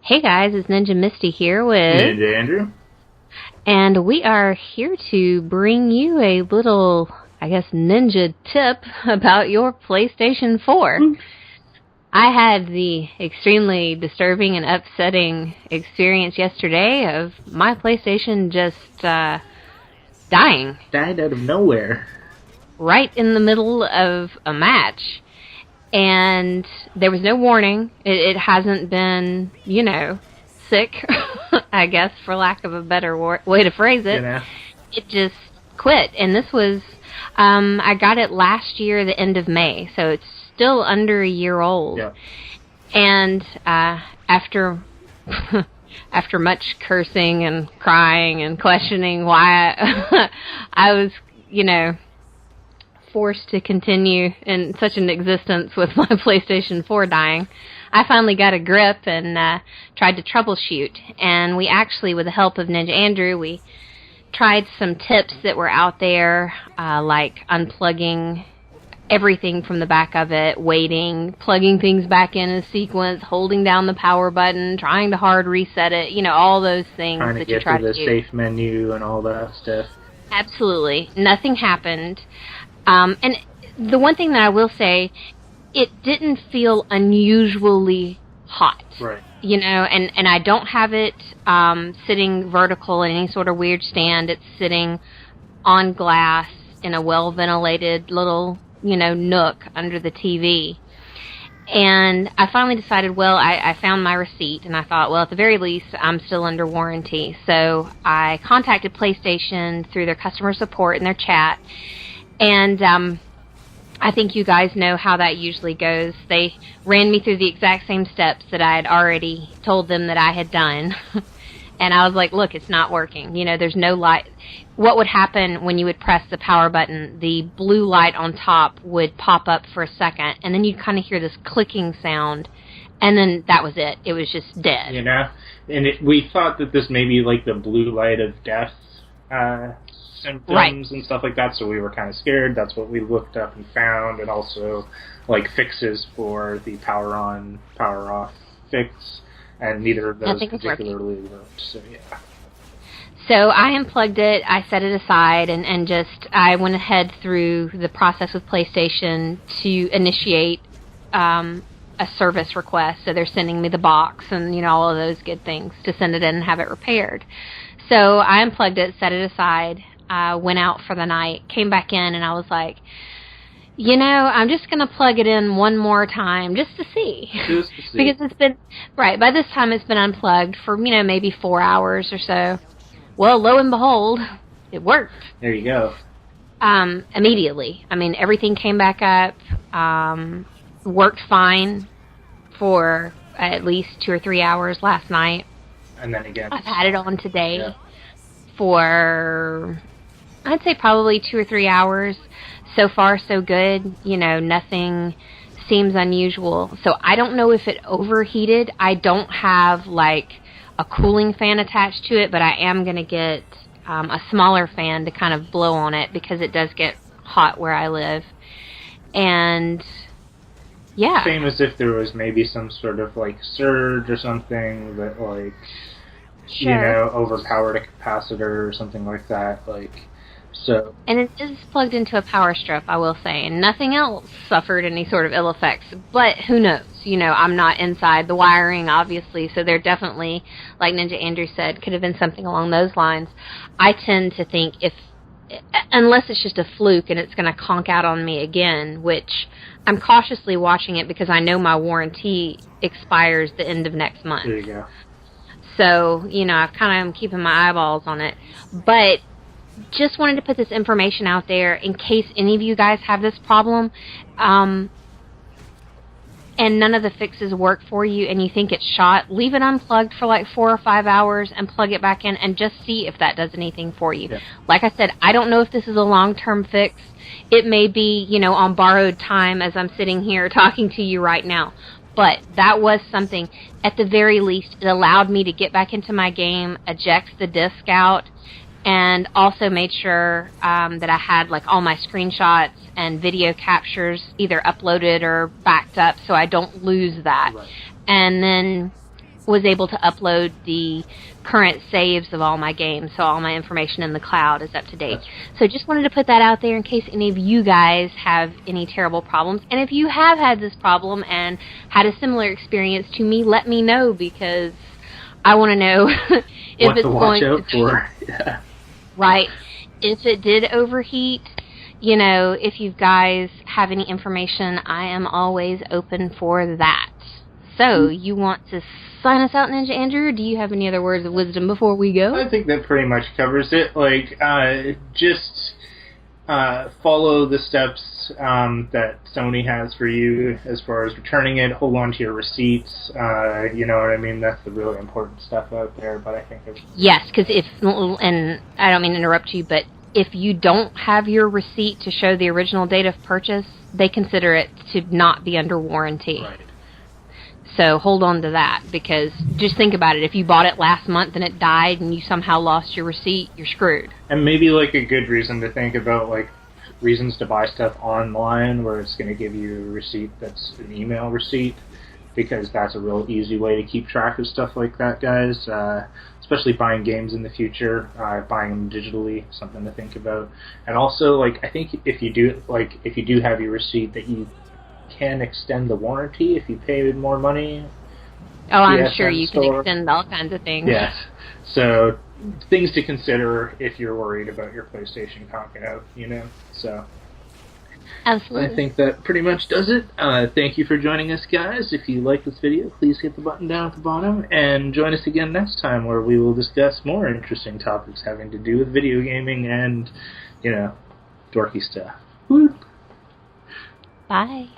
Hey guys, it's Ninja Misty here with... Ninja Andrew. And we are here to bring you a little, I guess, ninja tip about your PlayStation 4. I had the extremely disturbing and upsetting experience yesterday of my PlayStation just dying. Died out of nowhere. Right in the middle of a match. And there was no warning. It hasn't been, sick, I guess, for lack of a better way to phrase it. It just quit. And this was, I got it last year, the end of May, so it's still under a year old. Yeah. And after much cursing and crying and questioning why I was, forced to continue in such an existence with my PlayStation 4 dying, I finally got a grip and tried to troubleshoot. And we actually, with the help of Ninja Andrew, we tried some tips that were out there, like unplugging everything from the back of it, waiting, plugging things back in a sequence, holding down the power button, trying to hard reset it, all those things that you try to do. Trying to get to the safe menu and all that stuff. Absolutely. Nothing happened. And the one thing that I will say, it didn't feel unusually hot. Right. And I don't have it sitting vertical in any sort of weird stand. It's sitting on glass in a well-ventilated little, nook under the TV. And I finally decided, I found my receipt, and I thought, at the very least, I'm still under warranty. So I contacted PlayStation through their customer support in their chat. And I think you guys know how that usually goes. They ran me through the exact same steps that I had already told them that I had done. And I was like, look, it's not working. There's no light. What would happen when you would press the power button? The blue light on top would pop up for a second, and then you'd kind of hear this clicking sound, and then that was it. It was just dead. And we thought that this may be like the blue light of death symptoms and stuff like that, so we were kind of scared. That's what we looked up and found, and also like fixes for the power on, power off fix, and neither of those particularly worked. So yeah. So I unplugged it, I set it aside, and I went ahead through the process with PlayStation to initiate a service request. So they're sending me the box and, all of those good things to send it in and have it repaired. So I unplugged it, set it aside, went out for the night, came back in, and I was like, I'm just going to plug it in one more time just to see. Because it's been, by this time it's been unplugged for, maybe 4 hours or so. Well, lo and behold, it worked. There you go. Immediately. I mean, everything came back up, worked fine for at least 2 or 3 hours last night. And then again, I've had it on today for, I'd say probably 2 or 3 hours. So far, so good. Nothing seems unusual. So I don't know if it overheated. I don't have, a cooling fan attached to it, but I am going to get a smaller fan to kind of blow on it because it does get hot where I live. And, yeah. Same as if there was maybe some sort of, surge or something that, overpowered a capacitor or something like that, So. And it is plugged into a power strip, I will say, and nothing else suffered any sort of ill effects. But who knows? I'm not inside the wiring, obviously, so there definitely, like Ninja Andrew said, could have been something along those lines. I tend to think unless it's just a fluke and it's going to conk out on me again, which I'm cautiously watching it because I know my warranty expires the end of next month. There you go. So, I've kind of am keeping my eyeballs on it. But just wanted to put this information out there in case any of you guys have this problem, and none of the fixes work for you and you think it's shot, leave it unplugged for 4 or 5 hours and plug it back in and just see if that does anything for you. Yeah. Like I said, I don't know if this is a long-term fix. It may be, on borrowed time as I'm sitting here talking to you right now. But that was something, at the very least, it allowed me to get back into my game, eject the disc out, and also made sure that I had all my screenshots and video captures either uploaded or backed up so I don't lose that. Right. And then was able to upload the current saves of all my games, so all my information in the cloud is up to date. So just wanted to put that out there in case any of you guys have any terrible problems. And if you have had this problem and had a similar experience to me, let me know, because I want to know if what it's to watch going out to for. Yeah. Right. If it did overheat, you know, if you guys have any information, I am always open for that. So, you want to sign us out, Ninja Andrew, or do you have any other words of wisdom before we go? I think that pretty much covers it. Like, just follow the steps that Sony has for you as far as returning it. Hold on to your receipts. You know what I mean? That's the really important stuff out there. But I think yes, because and I don't mean to interrupt you, but if you don't have your receipt to show the original date of purchase, they consider it to not be under warranty. Right. So hold on to that, because just think about it. If you bought it last month and it died and you somehow lost your receipt, you're screwed. And maybe like a good reason to think about, like, reasons to buy stuff online where it's going to give you a receipt that's an email receipt, because that's a real easy way to keep track of stuff like that, guys. Especially buying games in the future, buying them digitally, something to think about. And also, like, I think if you do have your receipt, that you can extend the warranty if you pay more money. Oh, I'm sure you can extend all kinds of things. Yes. So, things to consider if you're worried about your PlayStation conking out, you know? So, absolutely. I think that pretty much does it. Thank you for joining us, guys. If you like this video, please hit the button down at the bottom, and join us again next time, where we will discuss more interesting topics having to do with video gaming and, you know, dorky stuff. Woo! Bye.